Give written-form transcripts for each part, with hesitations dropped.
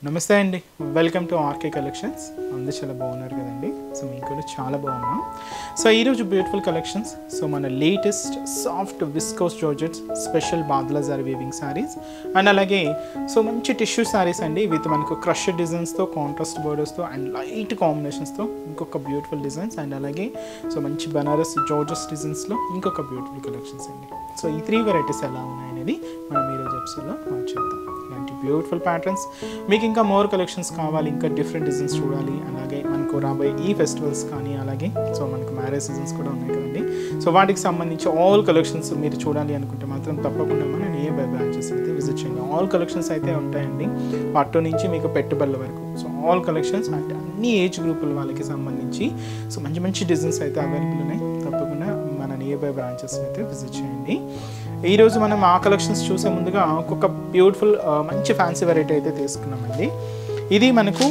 నమస్తే అండి, welcome to RK collections. అందరూ చాలా బాగున్నారు కదండి. సో మేము కూడా చాలా బాగున్నాం. సో ఈరోజు బ్యూటిఫుల్ కలెక్షన్స్. సో మన latest soft viscose georgettes special badla zari weaving saris and అలాగే సో మంచి టిష్యూ శారీస్ అండి విత్ మనకు క్రష్ డిజైన్స్తో, కాంట్రాస్ట్ బోర్డర్స్తో అండ్ లైట్ కాంబినేషన్స్తో ఇంకొక బ్యూటిఫుల్ డిజైన్స్ అండ్ అలాగే సో మంచి బనారస్ జార్జెస్ డిజైన్స్లో ఇంకొక బ్యూటిఫుల్ కలెక్షన్స్ అండి. సో ఈ 3 వెరైటీస్ ఎలా ఉన్నాయనేది మనం ఈరోజు ఎపిసోడ్లో చూద్దాం. ఇలాంటి బ్యూటిఫుల్ ప్యాటర్న్స్ మీకు ఇంకా మోర్ కలెక్షన్స్ కావాలి, ఇంకా డిఫరెంట్ డిజైన్స్ చూడాలి, అలాగే మనకు రాబోయే ఈ ఫెస్టివల్స్ కానీ అలాగే సో మనకు మ్యారేజ్ సీజన్స్ కూడా ఉన్నాయి కదండి. సో వాటికి సంబంధించి ఆల్ కలెక్షన్స్ మీరు చూడాలి అనుకుంటే మాత్రం తప్పకుండా మన నియర్ బ్రాంచెస్ అయితే విజిట్ చేయండి. ఆల్ కలెక్షన్స్ అయితే ఉంటాయండి, పట్టు నుంచి మీకు పెట్టుబడుల వరకు. సో ఆల్ కలెక్షన్స్ అంటే అన్ని ఏజ్ గ్రూపుల వాళ్ళకి సంబంధించి సో మంచి మంచి డిజైన్స్ అయితే అవైలబుల్ ఉన్నాయి. తప్పకుండా మన నియర్ బై బ్రాంచెస్ అయితే విజిట్ చేయండి. ఈరోజు మనం ఆ కలెక్షన్స్ చూసే ముందుగా ఒక్కొక్క బ్యూటిఫుల్ మంచి ఫ్యాన్సీ వెరైటీ అయితే తీసుకున్నామండి. ఇది మనకు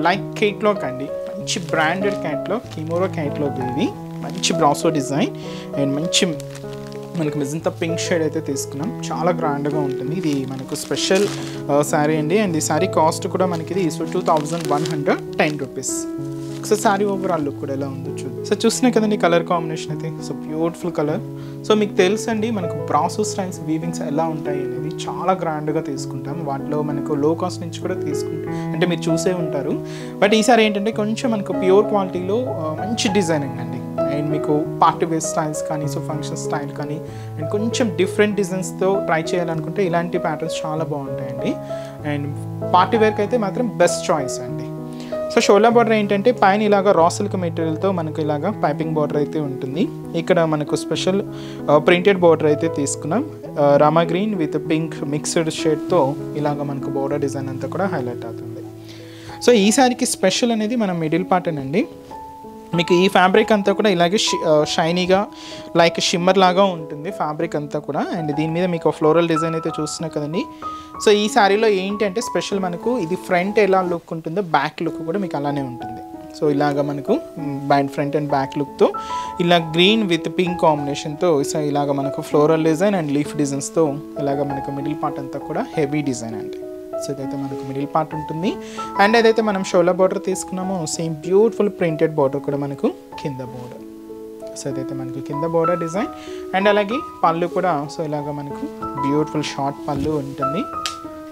లైక్ కేట్లాగ్ అండి, మంచి బ్రాండెడ్ క్యాట్లాగ్, కిమోరా క్యాట్లాగ్. ఇది మంచి బ్రాసో డిజైన్ అండ్ మంచి మనకు మిజంతా పింక్ షేడ్ అయితే తీసుకున్నాం. చాలా గ్రాండ్గా ఉంటుంది. ఇది మనకు స్పెషల్ శారీ అండి. అండ్ ఈ శారీ కాస్ట్ కూడా మనకి ఇది so 2110 rupees. So sari overall look కూడా ఎలా ఉందో సో చూస్తున్నాయి కదండి కలర్ కాంబినేషన్ అయితే. So beautiful colour. సో మీకు తెలుసు అండి మనకు బ్రాసో స్టైల్స్ వీవింగ్స్ ఎలా ఉంటాయి అనేది చాలా గ్రాండ్గా తీసుకుంటాం. వాటిలో మనకు లో కాస్ట్ నుంచి కూడా తీసుకుంటాం, అంటే మీరు చూసే ఉంటారు. బట్ ఈసారి ఏంటంటే కొంచెం మనకు ప్యూర్ క్వాలిటీలో మంచి డిజైనింగ్ అండి. అండ్ మీకు పార్టీ వేర్ స్టైల్స్ కానీ సో ఫంక్షన్ స్టైల్ కానీ అండ్ కొంచెం డిఫరెంట్ డిజైన్స్తో ట్రై చేయాలనుకుంటే ఇలాంటి ప్యాటర్న్స్ చాలా బాగుంటాయండి. అండ్ పార్టీ వేర్కి అయితే మాత్రం బెస్ట్ చాయిస్ అండి. సో షోల్డర్ బార్డర్ ఏంటంటే పైన ఇలాగ రా సిల్క్ మెటీరియల్తో మనకు ఇలాగ పైపింగ్ బార్డర్ అయితే ఉంటుంది. ఇక్కడ మనకు స్పెషల్ ప్రింటెడ్ బార్డర్ అయితే తీసుకున్నాం. Rama green with pink mixed షేడ్తో ఇలాగ మనకు బార్డర్ డిజైన్ అంతా కూడా హైలైట్ అవుతుంది. సో ఈ సారికి స్పెషల్ అనేది మన మిడిల్ పార్టేనండి. మీకు ఈ ఫ్యాబ్రిక్ అంతా కూడా ఇలాగే షైనీగా లైక్ షిమ్మర్ లాగా ఉంటుంది ఫ్యాబ్రిక్ అంతా కూడా. అండ్ దీని మీద మీకు ఫ్లోరల్ డిజైన్ అయితే చూస్తున్నా కదండి. సో ఈ శారీలో ఏంటి అంటే స్పెషల్ మనకు ఇది ఫ్రంట్ ఎలా లుక్ ఉంటుందో బ్యాక్ లుక్ కూడా మీకు అలానే ఉంటుంది. సో ఇలాగ మనకు ఫ్రంట్ అండ్ బ్యాక్ లుక్తో ఇలా గ్రీన్ విత్ పింక్ కాంబినేషన్తో సో ఇలాగ మనకు ఫ్లోరల్ డిజైన్ అండ్ లీఫ్ డిజైన్స్తో ఇలాగ మనకు మిడిల్ పార్ట్ అంతా కూడా హెవీ డిజైన్ అండి. సో ఇదైతే మనకు మిడిల్ పార్ట్ ఉంటుంది. అండ్ ఏదైతే మనం షోల్డర్ బార్డర్ తీసుకున్నామో సేమ్ బ్యూటిఫుల్ ప్రింటెడ్ బార్డర్ కూడా మనకు కింద బార్డర్. సో ఇదైతే మనకు కింద బార్డర్ డిజైన్ అండ్ అలాగే పళ్ళు కూడా సో ఇలాగ మనకు బ్యూటిఫుల్ షార్ట్ పళ్ళు ఉంటుంది.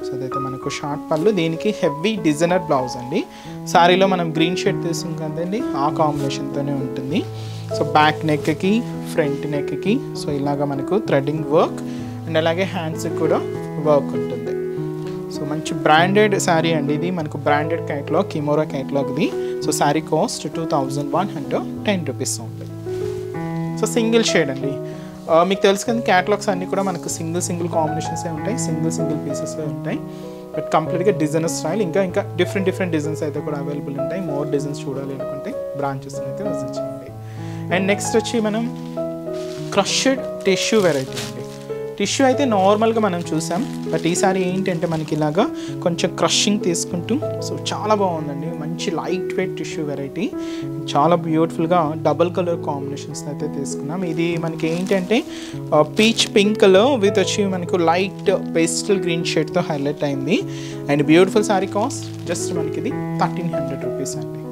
సో అదైతే మనకు షార్ట్ పళ్ళు, దీనికి హెవీ డిజైనర్ బ్లౌజ్ అండి. శారీలో మనం గ్రీన్ షేడ్ తీసుకున్నాం కదండి, ఆ కాంబినేషన్తోనే ఉంటుంది. సో బ్యాక్ నెక్కి ఫ్రంట్ నెక్కి సో ఇలాగ మనకు థ్రెడ్డింగ్ వర్క్ అండ్ అలాగే హ్యాండ్స్కి కూడా వర్క్ ఉంటుంది. సో మంచి బ్రాండెడ్ శారీ అండి. ఇది మనకు branded catalogue, Kimora క్యాట్లాగ్ది. So sari cost 2110 rupees ఉంటుంది. సో సింగిల్ షేడ్ అండి. మీకు తెలుసు కదా క్యాట్లాగ్స్ అన్నీ కూడా మనకు సింగిల్ కాంబినేషన్సే ఉంటాయి, సింగిల్ పీసెస్ ఉంటాయి. బట్ కంప్లీట్గా డిజైనర్ స్టైల్ ఇంకా డిఫరెంట్ డిజైన్స్ అయితే కూడా అవైలబుల్ ఉంటాయి. మోర్ డిజైన్స్ చూడాలి అనుకుంటే బ్రాంచెస్ అయితే విజిట్ చేయండి. అండ్ నెక్స్ట్ వచ్చి మనం క్రష్డ్ టిష్యూ వెరైటీ అండి. టిష్యూ అయితే నార్మల్గా మనం చూసాం, బట్ ఈసారి ఏంటంటే మనకి ఇలాగా కొంచెం క్రషింగ్ తీసుకుంటూ సో చాలా బాగుందండి. మంచి లైట్ వెయిట్ టిష్యూ వెరైటీ, చాలా బ్యూటిఫుల్గా డబుల్ కలర్ కాంబినేషన్స్ అయితే తీసుకున్నాం. ఇది మనకి ఏంటంటే పీచ్ పింక్ కలర్ విత్ వచ్చి మనకు లైట్ పేస్టల్ గ్రీన్ షేడ్తో హైలైట్ అయింది. And beautiful sari cost just మనకి ఇది 1300 రూపీస్ అండి.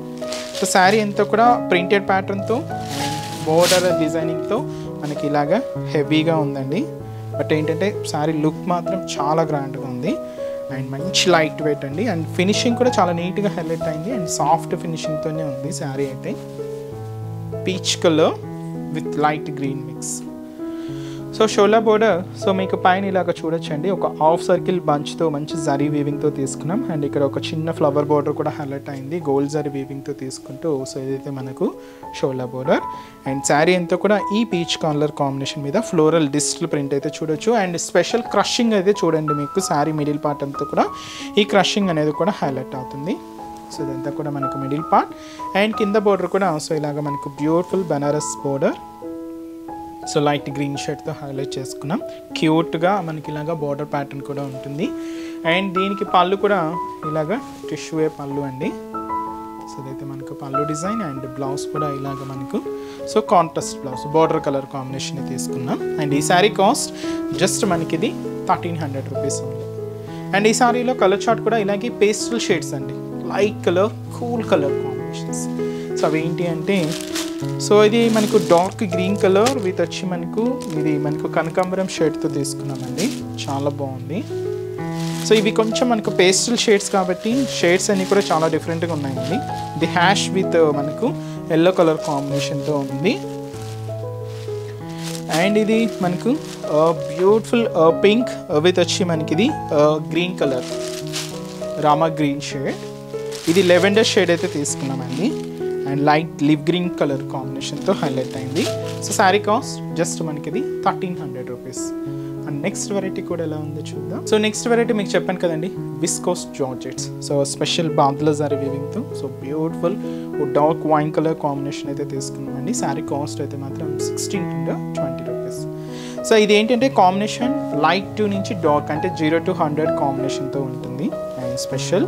సో శారీ అంతా కూడా ప్రింటెడ్ ప్యాటర్న్తో బోర్డర్ డిజైనింగ్తో మనకి ఇలాగా హెవీగా ఉందండి. బట్ ఏంటంటే శారీ లుక్ మాత్రం చాలా గ్రాండ్గా ఉంది అండ్ మంచి లైట్ వెయిట్ అండి. అండ్ ఫినిషింగ్ కూడా చాలా నీట్గా హైలైట్ అయింది అండ్ సాఫ్ట్ ఫినిషింగ్తోనే ఉంది శారీ అయితే. Peach colour with light green mix. So shoulder border so మీకు పైన ఇలాగ చూడొచ్చండి, ఒక హాఫ్ సర్కిల్ బంచ్తో మంచి జరీ వీవింగ్తో తీసుకున్నాం. అండ్ ఇక్కడ ఒక చిన్న ఫ్లవర్ బోర్డర్ కూడా హైలైట్ అయింది గోల్డ్ జరీ వీవింగ్తో తీసుకుంటూ. సో ఇదైతే మనకు షోల్డర్ బోర్డర్. అండ్ శారీ అంతా కూడా ఈ పీచ్ కలర్ కాంబినేషన్ మీద ఫ్లోరల్ డిజిటల్ ప్రింట్ అయితే చూడొచ్చు. అండ్ స్పెషల్ క్రషింగ్ అయితే చూడండి, మీకు శారీ మిడిల్ పార్ట్ అంతా కూడా ఈ క్రషింగ్ అనేది కూడా హైలైట్ అవుతుంది. సో ఇదంతా కూడా మనకు మిడిల్ పార్ట్. అండ్ కింద బోర్డర్ కూడా సో ఇలాగ మనకు beautiful Banaras border so light green షేడ్తో హైలైట్ చేసుకున్నాం. క్యూట్గా మనకి ఇలాగా బార్డర్ ప్యాటర్న్ కూడా ఉంటుంది. అండ్ దీనికి పళ్ళు కూడా ఇలాగా టిష్యూవే పళ్ళు అండి. సో ఇదైతే మనకు పళ్ళు డిజైన్ అండ్ బ్లౌజ్ కూడా ఇలాగ మనకు so contrast blouse border colour combination తీసుకున్నాం. అండ్ ఈ శారీ కాస్ట్ జస్ట్ మనకి ఇది 1300 రూపీస్ ఉంది. అండ్ ఈ సారీలో కలర్ చార్ట్ కూడా ఇలాగే పేస్టల్ షేడ్స్ అండి, light colour, cool colour combinations. So అవి ఏంటి అంటే, సో ఇది మనకు డార్క్ గ్రీన్ కలర్ విత్ వచ్చి మనకు కనకాంబరం షేడ్తో తీసుకున్నామండి, చాలా బాగుంది. సో ఇవి కొంచెం మనకు పేస్టల్ షేడ్స్ కాబట్టి షేడ్స్ అన్నీ కూడా చాలా డిఫరెంట్గా ఉన్నాయండి. ఇది హ్యాష్ విత్ మనకు ఎల్లో కలర్ కాంబినేషన్తో ఉంది. అండ్ ఇది మనకు బ్యూటిఫుల్ పింక్ విత్ వచ్చి మనకి ఇది green colour, Rama green shade. ఇది లెవెండర్ షేడ్ అయితే తీసుకున్నామండి, and light live green colour కాంబినేషన్తో హైలైట్ అయింది. సో శారీ కాస్ట్ జస్ట్ మనకి ఇది 1300 రూపీస్. అండ్ నెక్స్ట్ వెరైటీ కూడా ఎలా ఉందో చూద్దాం. సో నెక్స్ట్ వెరైటీ మీకు చెప్పాను కదండి, విస్కోస్ జార్జెట్స్. సో స్పెషల్ బాంద్లా సారీ వీవింగ్తో so beautiful dark wine colour combination అయితే తీసుకున్నామండి. శారీ కాస్ట్ అయితే మాత్రం 1620 రూపీస్. సో ఇది ఏంటంటే కాంబినేషన్ లైట్ 2 నుంచి డార్క్ అంటే 0 to 100 కాంబినేషన్తో ఉంటుంది. అండ్ స్పెషల్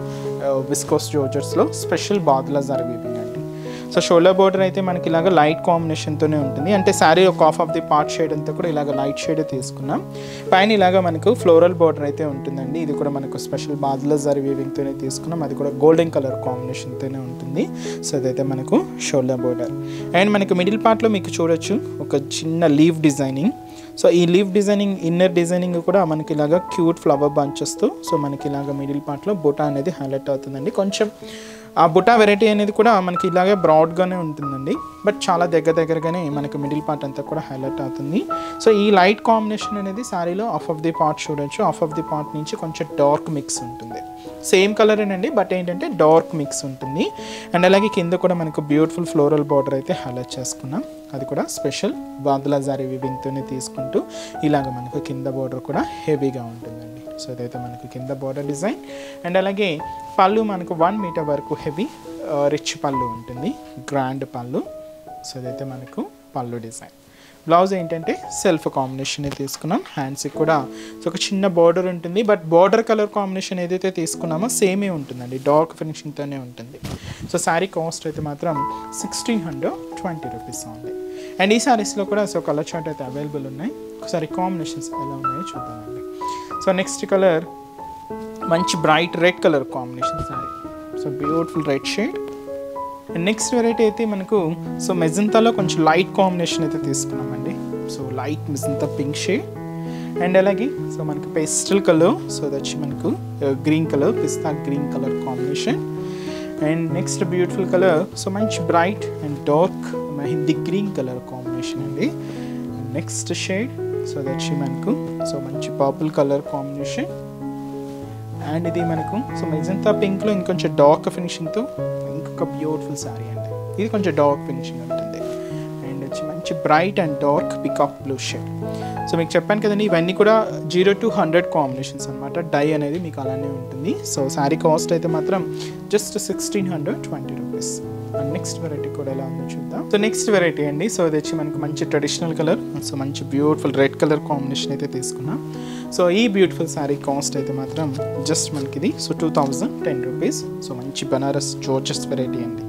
విస్కోస్ జార్జెట్స్లో స్పెషల్ బాంద్లా సారీ వీవింగ్ అండి. సో షోల్డర్ బోర్డర్ అయితే మనకి ఇలాగ లైట్ కాంబినేషన్తోనే ఉంటుంది, అంటే శారీ ఒక half of the part shade అంతా కూడా ఇలాగ లైట్ షేడ్ తీసుకున్నాం. పైన ఇలాగ మనకు ఫ్లోరల్ బోర్డర్ అయితే ఉంటుందండి. ఇది కూడా మనకు స్పెషల్ బాంద్లా సారీ వీవింగ్తోనే తీసుకున్నాం, అది కూడా గోల్డెన్ కలర్ కాంబినేషన్తోనే ఉంటుంది. సో అదైతే మనకు షోల్డర్ బోర్డర్. అండ్ మనకు మిడిల్ పార్ట్లో మీకు చూడొచ్చు ఒక చిన్న లీవ్ డిజైనింగ్. సో ఈ లీవ్ డిజైనింగ్, ఇన్నర్ డిజైనింగ్ కూడా మనకి ఇలాగ క్యూట్ ఫ్లవర్ బంచెస్తో సో మనకి ఇలాగ మిడిల్ పార్ట్లో బుటా అనేది హైలైట్ అవుతుందండి. కొంచెం ఆ బుటా వెరైటీ అనేది కూడా మనకి ఇలాగే బ్రాడ్గానే ఉంటుందండి, బట్ చాలా దగ్గరగానే మనకి మిడిల్ పార్ట్ అంతా కూడా హైలైట్ అవుతుంది. సో ఈ లైట్ కాంబినేషన్ అనేది శారీలో హాఫ్ ఆఫ్ ది పార్ట్ చూడొచ్చు, హాఫ్ ఆఫ్ ది పార్ట్ నుంచి కొంచెం డార్క్ మిక్స్ ఉంటుంది. సేమ్ కలరేనండి, బట్ ఏంటంటే డార్క్ మిక్స్ ఉంటుంది. అండ్ అలాగే కింద కూడా మనకు బ్యూటిఫుల్ ఫ్లోరల్ బార్డర్ అయితే హైలైట్ చేసుకున్నాం, అది కూడా స్పెషల్ బాంద్లా సారీ వీవింగ్తోనే తీసుకుంటూ ఇలాగ మనకు కింద బార్డర్ కూడా హెవీగా ఉంటుందండి. సో ఇదైతే మనకు కింద బార్డర్ డిజైన్. అండ్ అలాగే పళ్ళు మనకు 1 మీటర్ వరకు హెవీ రిచ్ పళ్ళు ఉంటుంది, గ్రాండ్ పళ్ళు. సో ఇదైతే మనకు పళ్ళు డిజైన్. బ్లౌజ్ ఏంటంటే సెల్ఫ్ కాంబినేషన్ తీసుకున్నాం. హ్యాండ్స్కి కూడా సో ఒక చిన్న బార్డర్ ఉంటుంది, బట్ బార్డర్ కలర్ కాంబినేషన్ ఏదైతే తీసుకున్నామో సేమే ఉంటుందండి, డార్క్ ఫినిషింగ్తోనే ఉంటుంది. సో శారీ కాస్ట్ అయితే మాత్రం 1620 రూపీస్ ఉంది. అండ్ ఈ శారీస్లో కూడా సో కలర్ చార్ట్ అయితే అవైలబుల్ ఉన్నాయి. ఒకసారి కాంబినేషన్స్ ఎలా ఉన్నాయో చూద్దామండి. సో నెక్స్ట్ కలర్ మంచి bright red colour combination sari, so beautiful red shade. And next variety అయితే మనకు సో మెజంతాలో కొంచెం లైట్ కాంబినేషన్ అయితే తీసుకున్నామండి. So light magenta pink shade. And అలాగే సో మనకి పేస్టల్ కలర్, సో దచ్చి మనకు green colour, pista green colour combination. And next beautiful colour so మంచి bright and dark mehndi green colour combination అండి. నెక్స్ట్ షేడ్ సో దచ్చి మనకు so మంచి purple colour combination. And ఇది మనకు so magenta పింక్లో ఇంకొంచెం dark ఫినిషింగ్తో ఇంకొక beautiful sari అండి, ఇది కొంచెం డార్క్ ఫినిషింగ్ ఉంటుంది. అండ్ వచ్చి మంచి bright and dark peacock blue shade. So మీకు చెప్పాను కదండి, ఇవన్నీ కూడా 0 to 100 కాంబినేషన్స్ అనమాట, డై అనేది మీకు అలానే ఉంటుంది. సో శారీ కాస్ట్ అయితే మాత్రం just 1620 rupees. And next variety కూడా ఎలా ఉందో చూద్దాం. సో నెక్స్ట్ వెరైటీ అండి, సో ఇది వచ్చి మనకు మంచి ట్రెడిషనల్ కలర్, సో మంచి బ్యూటిఫుల్ రెడ్ కలర్ కాంబినేషన్ అయితే తీసుకున్నాం. సో ఈ బ్యూటిఫుల్ శారీ కాస్ట్ అయితే మాత్రం జస్ట్ మనకి ఇది సో 2010 రూపీస్. సో మంచి బనారస్ జార్జెస్ వెరైటీ అండి,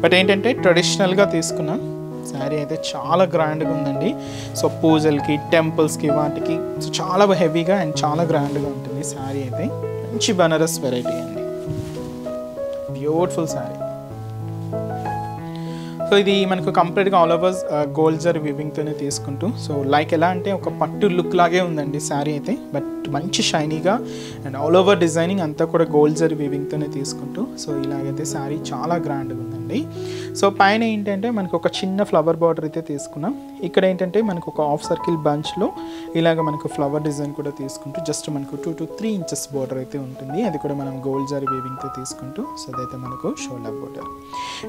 బట్ ఏంటంటే ట్రెడిషనల్గా తీసుకున్నాం. శారీ అయితే చాలా గ్రాండ్గా ఉందండి. సో పూజలకి, టెంపుల్స్కి, వాటికి సో చాలా హెవీగా అండ్ చాలా గ్రాండ్గా ఉంటుంది శారీ అయితే. మంచి బనారస్ వెరైటీ అండి, బ్యూటిఫుల్ శారీ. సో ఇది మనకు కంప్లీట్గా ఆల్ ఓవర్ గోల్డ్ జరీ వీవింగ్తోనే తీసుకుంటూ సో లైక్ ఎలా అంటే ఒక పట్టు లుక్ లాగే ఉందండి శారీ అయితే, బట్ మంచి షైనీగా అండ్ ఆల్ ఓవర్ డిజైనింగ్ అంతా కూడా గోల్డ్ జరీ వీవింగ్తోనే తీసుకుంటూ సో ఇలాగైతే శారీ చాలా గ్రాండ్గా ఉందండి. సో పైన ఏంటంటే మనకు ఒక చిన్న ఫ్లవర్ బార్డర్ అయితే తీసుకున్నాం. ఇక్కడ ఏంటంటే మనకు ఒక హాఫ్ సర్కిల్ బంచ్లో ఇలాగ మనకు ఫ్లవర్ డిజైన్ కూడా తీసుకుంటూ జస్ట్ మనకు 2 to 3 ఇంచెస్ బార్డర్ అయితే ఉంటుంది, అది కూడా మనం గోల్డ్ జరీ వీవింగ్తో తీసుకుంటూ సో అదైతే మనకు షోల్డర్ బార్డర్.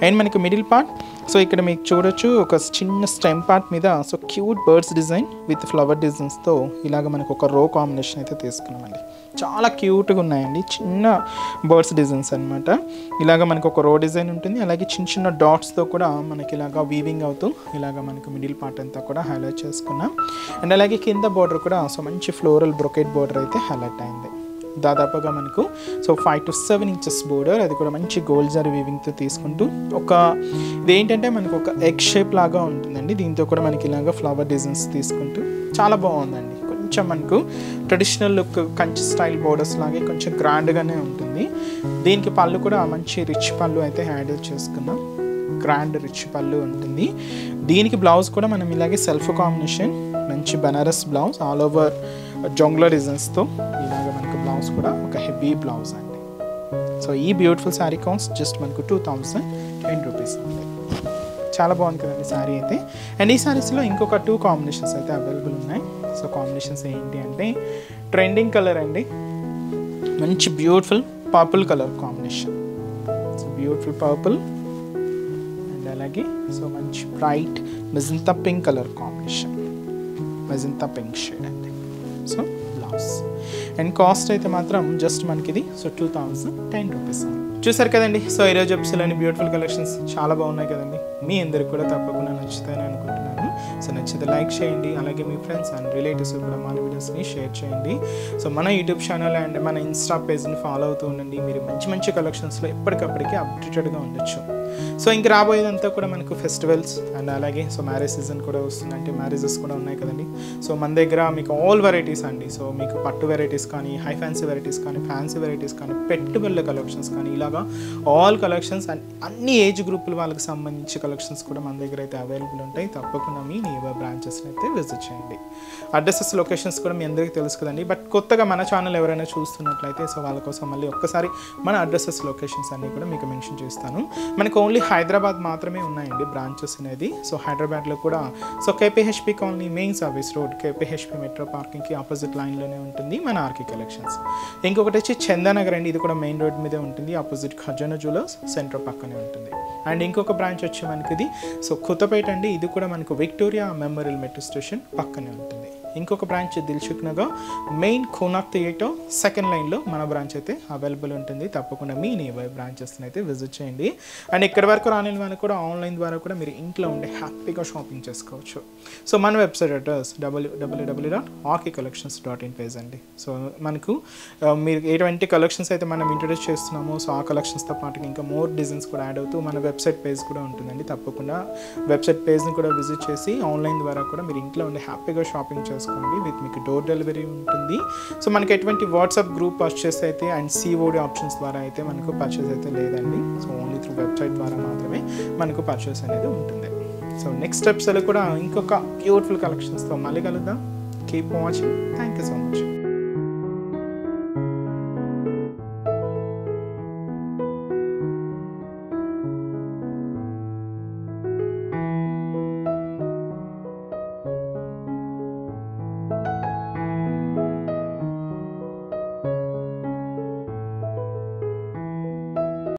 అండ్ మనకు మిడిల్ పార్ట్ సో ఇక్కడ మీకు చూడొచ్చు ఒక చిన్న స్టెమ్ పార్ట్ మీద so cute birds design with flower డిజైన్స్తో ఇలాగ మనకు ఒక రో కాంబినేషన్ అయితే తీసుకున్నామండి. చాలా క్యూట్గా ఉన్నాయండి, చిన్న బర్డ్స్ డిజైన్స్ అనమాట. ఇలాగ మనకు ఒక రో డిజైన్ ఉంటుంది, అలాగే చిన్న చిన్న డాట్స్తో కూడా మనకి ఇలాగ వీవింగ్ అవుతూ ఇలాగ మనకు మిడిల్ పార్ట్ అంతా కూడా హైలైట్ చేసుకున్నాం. అండ్ అలాగే కింద బార్డర్ కూడా సో మంచి ఫ్లోరల్ బ్రొకెట్ బార్డర్ అయితే హైలైట్ అయింది. దాదాపుగా మనకు సో 5 to 7 ఇంచెస్ బోర్డర్, అది కూడా మంచి గోల్డ్ జరీ వీవింగ్తో తీసుకుంటూ ఒక ఇదేంటంటే మనకు ఒక ఎగ్ షేప్ లాగా ఉంటుందండి. దీంతో కూడా మనకి ఇలాగ ఫ్లవర్ డిజైన్స్ తీసుకుంటూ చాలా బాగుందండి. కొంచెం మనకు traditional look Kanchi style borders లాగే కొంచెం గ్రాండ్గానే ఉంటుంది. దీనికి పళ్ళు కూడా మంచి రిచ్ పళ్ళు అయితే హ్యాండిల్ చేసుకున్నాం. గ్రాండ్ రిచ్ పళ్ళు ఉంటుంది. దీనికి బ్లౌజ్ కూడా మనం ఇలాగే సెల్ఫ్ కాంబినేషన్ మంచి బనారస్ బ్లౌజ్ ఆల్ ఓవర్ జొంగ్లో డిజైన్స్తో ఇలాగ మనకు బ్లౌజ్ కూడా ఒక హెవీ బ్లౌజ్ అండి. సో ఈ బ్యూటిఫుల్ శారీ కాస్ట్ జస్ట్ మనకు 2010 రూపీస్ అండి. చాలా బాగుంది కదండి శారీ అయితే. అండ్ ఈ శారీస్లో ఇంకొక 2 కాంబినేషన్స్ అయితే అవైలబుల్ ఉన్నాయి. సో కాంబినేషన్స్ ఏంటి అంటే ట్రెండింగ్ కలర్ అండి, మంచి beautiful purple colour combination. So beautiful purple and అలాగే సో మంచి bright magenta pink colour combination, magenta pink shade అండి. సో బ్లౌజ్ అండ్ కాస్ట్ అయితే మాత్రం జస్ట్ మనకి ఇది సో 2010 రూపీస్. చూసారు కదండి. సో ఈరోజు ఎపిసోడ్లోని బ్యూటిఫుల్ కలెక్షన్స్ చాలా బాగున్నాయి కదండి. మీ అందరికి కూడా తప్పకుండా నచ్చుతాయని అనుకుంటున్నాను. సో నచ్చితే లైక్ చేయండి, అలాగే మీ ఫ్రెండ్స్ అండ్ రిలేటివ్స్ కూడా మన వీడియోస్ని షేర్ చేయండి. సో మన యూట్యూబ్ ఛానల్ అండ్ మన ఇన్స్టా పేజ్ని ఫాలో అవుతూ ఉండండి. మీరు మంచి మంచి కలెక్షన్స్లో ఎప్పటికప్పటికి అప్డేటెడ్గా ఉండొచ్చు. సో ఇంక రాబోయేదంతా కూడా మనకు ఫెస్టివల్స్ అండ్ అలాగే సో మ్యారేజ్ సీజన్ కూడా వస్తుంది, అంటే మ్యారేజెస్ కూడా ఉన్నాయి కదండి. సో మన దగ్గర మీకు ఆల్ వెరైటీస్ అండి. సో మీకు పట్టు వెరైటీస్ కానీ, హై ఫ్యాన్సీ వెరైటీస్ కానీ, ఫ్యాన్సీ వెరైటీస్ కానీ, పెట్టుబడుల కలెక్షన్స్ కానీ, ఇలాగా ఆల్ కలెక్షన్స్ అండ్ అన్ని ఏజ్ గ్రూపుల వాళ్ళకి సంబంధించి కలెక్షన్స్ కూడా మన దగ్గర అయితే అవైలబుల్ ఉంటాయి. తప్పకుండా మీ నియర్ బ్రాంచెస్ని అయితే విజిట్ చేయండి. అడ్రసెస్ లొకేషన్స్ కూడా మీ అందరికీ తెలుసు కదండి. బట్ కొత్తగా మన ఛానల్ ఎవరైనా చూస్తున్నట్లయితే సో వాళ్ళ కోసం మళ్ళీ ఒక్కసారి మన అడ్రసెస్ లొకేషన్స్ అన్నీ కూడా మీకు మెన్షన్ చేస్తాను. మనకు ఓన్లీ హైదరాబాద్ మాత్రమే ఉన్నాయండి బ్రాంచెస్ అనేది. సో హైదరాబాద్లో కూడా so KPHB colony main service road KPHB metro పార్కింగ్కి ఆపోజిట్ లైన్లోనే ఉంటుంది మన ఆర్కే కలెక్షన్స్. ఇంకొకటి వచ్చి చందానగర్ అండి, ఇది కూడా మెయిన్ రోడ్ మీదే ఉంటుంది, ఆపోజిట్ ఖజానా జ్యువెలర్స్ సెంటర్ పక్కనే ఉంటుంది. అండ్ ఇంకొక బ్రాంచ్ వచ్చి మనకి ఇది సో కొత్తపేట అండి, ఇది కూడా మనకు విక్టోరియా మెమోరియల్ మెట్రో స్టేషన్ పక్కనే ఉంటుంది. ఇంకొక branch Dilsukh Nagar main Konark theatre second లైన్లో మన బ్రాంచ్ అయితే అవైలబుల్ ఉంటుంది. తప్పకుండా మీ నియర్ బ్రాంచెస్ని అయితే విజిట్ చేయండి. అండ్ ఇక్కడ వరకు రాని వాళ్ళకి కూడా ఆన్లైన్ ద్వారా కూడా మీరు ఇంట్లో ఉండే హ్యాపీగా షాపింగ్ చేసుకోవచ్చు. సో మన వెబ్సైట్ అడ్రస్ www.rkcollections.in పేజ్ అండి. సో మనకు మీరు ఎటువంటి కలెక్షన్స్ అయితే మనం ఇంట్రడ్యూస్ చేస్తున్నామో సో ఆ కలెక్షన్స్తో పాటు ఇంకా మోర్ డిజైన్స్ కూడా యాడ్ అవుతూ మన వెబ్సైట్ పేజ్ కూడా ఉంటుందండి. తప్పకుండా వెబ్సైట్ పేజ్ని కూడా విజిట్ చేసి ఆన్లైన్ ద్వారా కూడా మీరు ఇంట్లో ఉండే హ్యాపీగా షాపింగ్ చేసుకోండి. విత్ మీకు డోర్ డెలివరీ ఉంటుంది. సో మనకి ఎటువంటి వాట్సాప్ గ్రూప్ పర్చేస్ అయితే అండ్ సిఓడి ఆప్షన్స్ ద్వారా అయితే మనకు పర్చేస్ అయితే లేదండి. సో ఓన్లీ త్రూ వెబ్సైట్ ద్వారా మాత్రమే మనకు పర్చేస్ అనేది ఉంటుంది. సో నెక్స్ట్ స్టెప్స్లో కూడా ఇంకొక బ్యూటిఫుల్ కలెక్షన్స్తో మళ్ళీ కలుద్దాం. Keep watching. Thank you so much.